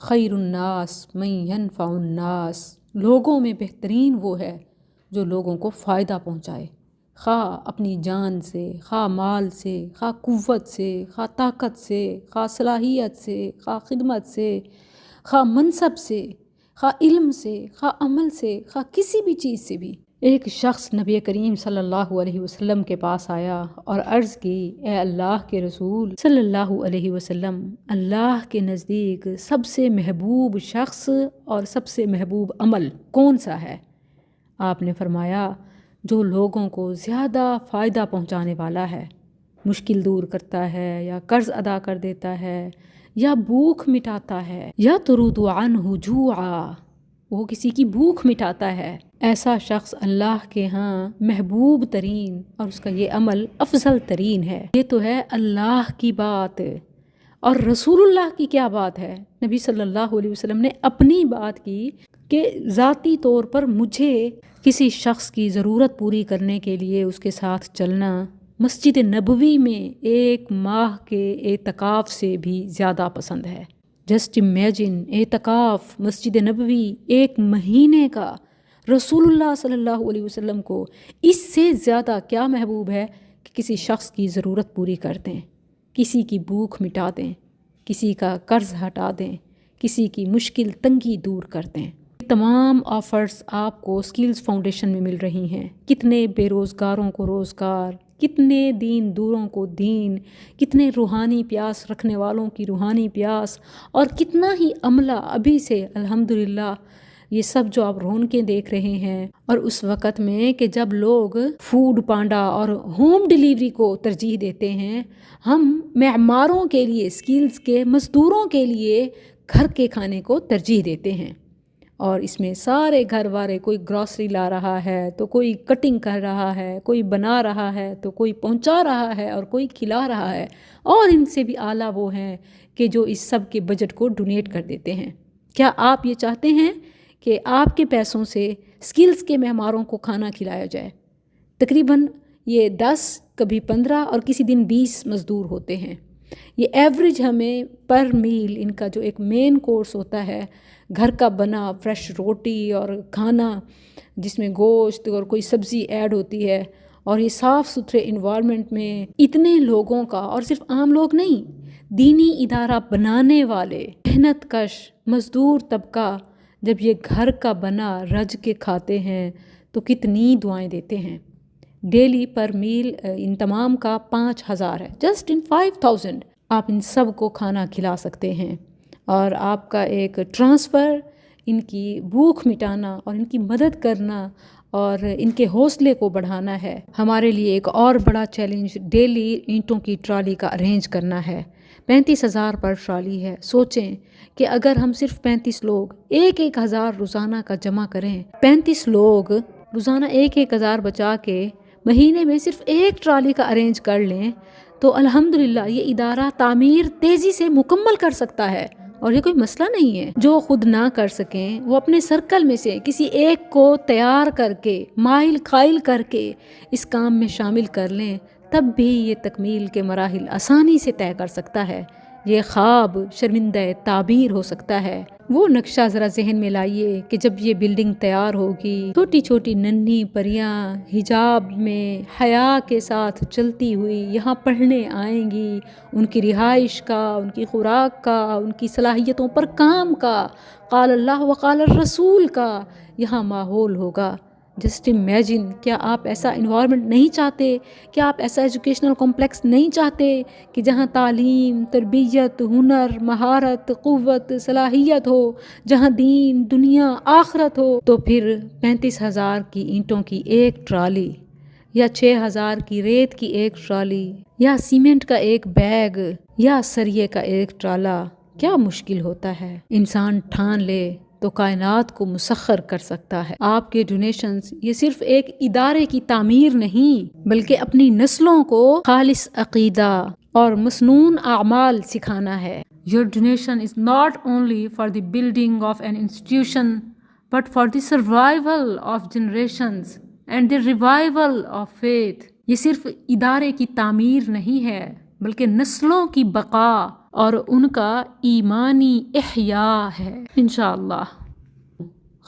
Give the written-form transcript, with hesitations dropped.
خیر الناس من ینفع الناس، لوگوں میں بہترین وہ ہے جو لوگوں کو فائدہ پہنچائے، خواہ اپنی جان سے، خواہ مال سے، خواہ قوت سے، خواہ طاقت سے، خواہ صلاحیت سے، خواہ خدمت سے، خواہ منصب سے، خواہ علم سے، خواہ عمل سے، خواہ کسی بھی چیز سے بھی۔ ایک شخص نبی کریم صلی اللہ علیہ وسلم کے پاس آیا اور عرض کی، اے اللہ کے رسول صلی اللہ علیہ وسلم، اللہ کے نزدیک سب سے محبوب شخص اور سب سے محبوب عمل کون سا ہے؟ آپ نے فرمایا، جو لوگوں کو زیادہ فائدہ پہنچانے والا ہے، مشکل دور کرتا ہے یا قرض ادا کر دیتا ہے یا بھوک مٹاتا ہے یا ترد عنہ جوعا، وہ کسی کی بھوک مٹاتا ہے، ایسا شخص اللہ کے ہاں محبوب ترین اور اس کا یہ عمل افضل ترین ہے۔ یہ تو ہے اللہ کی بات، اور رسول اللہ کی کیا بات ہے؟ نبی صلی اللہ علیہ وسلم نے اپنی بات کی کہ ذاتی طور پر مجھے کسی شخص کی ضرورت پوری کرنے کے لیے اس کے ساتھ چلنا مسجد نبوی میں 1 ماہ کے اعتکاف سے بھی زیادہ پسند ہے۔ جسٹ امیجن، اعتکاف مسجد نبوی 1 مہینے کا، رسول اللہ صلی اللہ علیہ وسلم کو اس سے زیادہ کیا محبوب ہے کہ کسی شخص کی ضرورت پوری کر دیں، کسی کی بھوک مٹا دیں، کسی کا قرض ہٹا دیں، کسی کی مشکل تنگی دور کر دیں۔ تمام آفرز آپ کو سکلز فاؤنڈیشن میں مل رہی ہیں۔ کتنے بے روزگاروں کو روزگار، کتنے دین دوروں کو دین، کتنے روحانی پیاس رکھنے والوں کی روحانی پیاس، اور کتنا ہی عملہ ابھی سے الحمدللہ یہ سب جو آپ رونقیں دیکھ رہے ہیں۔ اور اس وقت میں کہ جب لوگ فوڈ پانڈا اور ہوم ڈیلیوری کو ترجیح دیتے ہیں، ہم معماروں کے لیے، سکلز کے مزدوروں کے لیے گھر کے کھانے کو ترجیح دیتے ہیں۔ اور اس میں سارے گھر والے، کوئی گروسری لا رہا ہے تو کوئی کٹنگ کر رہا ہے، کوئی بنا رہا ہے تو کوئی پہنچا رہا ہے اور کوئی کھلا رہا ہے، اور ان سے بھی اعلیٰ وہ ہیں کہ جو اس سب کے بجٹ کو ڈونیٹ کر دیتے ہیں۔ کیا آپ یہ چاہتے ہیں کہ آپ کے پیسوں سے سکلز کے معماروں کو کھانا کھلایا جائے؟ تقریباً یہ 10، کبھی 15 اور کسی دن 20 مزدور ہوتے ہیں۔ یہ ایوریج ہمیں پر میل ان کا جو ایک مین کورس ہوتا ہے، گھر کا بنا فریش روٹی اور کھانا جس میں گوشت اور کوئی سبزی ایڈ ہوتی ہے، اور یہ صاف ستھرے انوائرمنٹ میں اتنے لوگوں کا، اور صرف عام لوگ نہیں، دینی ادارہ بنانے والے محنت کش مزدور طبقہ جب یہ گھر کا بنا رج کے کھاتے ہیں تو کتنی دعائیں دیتے ہیں۔ ڈیلی پر میل ان تمام کا 5000 ہے، جسٹ ان 5000 آپ ان سب کو کھانا کھلا سکتے ہیں، اور آپ کا ایک ٹرانسفر ان کی بھوک مٹانا اور ان کی مدد کرنا اور ان کے حوصلے کو بڑھانا ہے۔ ہمارے لیے ایک اور بڑا چیلنج ڈیلی اینٹوں کی ٹرالی کا ارینج کرنا ہے۔ 35,000 پر ٹرالی ہے۔ سوچیں کہ اگر ہم صرف 35 لوگ 1,000 روزانہ کا جمع کریں، 35 لوگ روزانہ 1,000 بچا کے مہینے میں صرف 1 ٹرالی کا ارینج کر لیں تو الحمدللہ یہ ادارہ تعمیر تیزی سے مکمل کر سکتا ہے۔ اور یہ کوئی مسئلہ نہیں ہے، جو خود نہ کر سکیں وہ اپنے سرکل میں سے کسی ایک کو تیار کر کے، مائل قائل کر کے اس کام میں شامل کر لیں، تب بھی یہ تکمیل کے مراحل آسانی سے طے کر سکتا ہے۔ یہ خواب شرمندہ تعبیر ہو سکتا ہے۔ وہ نقشہ ذرا ذہن میں لائیے کہ جب یہ بلڈنگ تیار ہوگی، چھوٹی چھوٹی ننھی پریاں حجاب میں حیا کے ساتھ چلتی ہوئی یہاں پڑھنے آئیں گی، ان کی رہائش کا، ان کی خوراک کا، ان کی صلاحیتوں پر کام کا، قال اللہ و قال الرسول کا یہاں ماحول ہوگا۔ جسٹ امیجن، کیا آپ ایسا انوائرمنٹ نہیں چاہتے؟ کیا آپ ایسا ایجوکیشنل کمپلیکس نہیں چاہتے کہ جہاں تعلیم، تربیت، ہنر، مہارت، قوت، صلاحیت ہو، جہاں دین، دنیا، آخرت ہو؟ تو پھر 35,000 کی اینٹوں کی ایک ٹرالی، یا 6,000 کی ریت کی ایک ٹرالی، یا سیمنٹ کا ایک بیگ، یا سریے کا ایک ٹرالا کیا مشکل ہوتا ہے؟ انسان ٹھان لے تو کائنات کو مسخر کر سکتا ہے۔ آپ کے ڈونیشنز یہ صرف ایک ادارے کی تعمیر نہیں، بلکہ اپنی نسلوں کو خالص عقیدہ اور مسنون اعمال سکھانا ہے۔ Your donation is not only for the building of an institution, but for the survival of generations and the revival of faith۔ یہ صرف ادارے کی تعمیر نہیں ہے، بلکہ نسلوں کی بقا اور ان کا ایمانی احیاء ہے، انشاءاللہ۔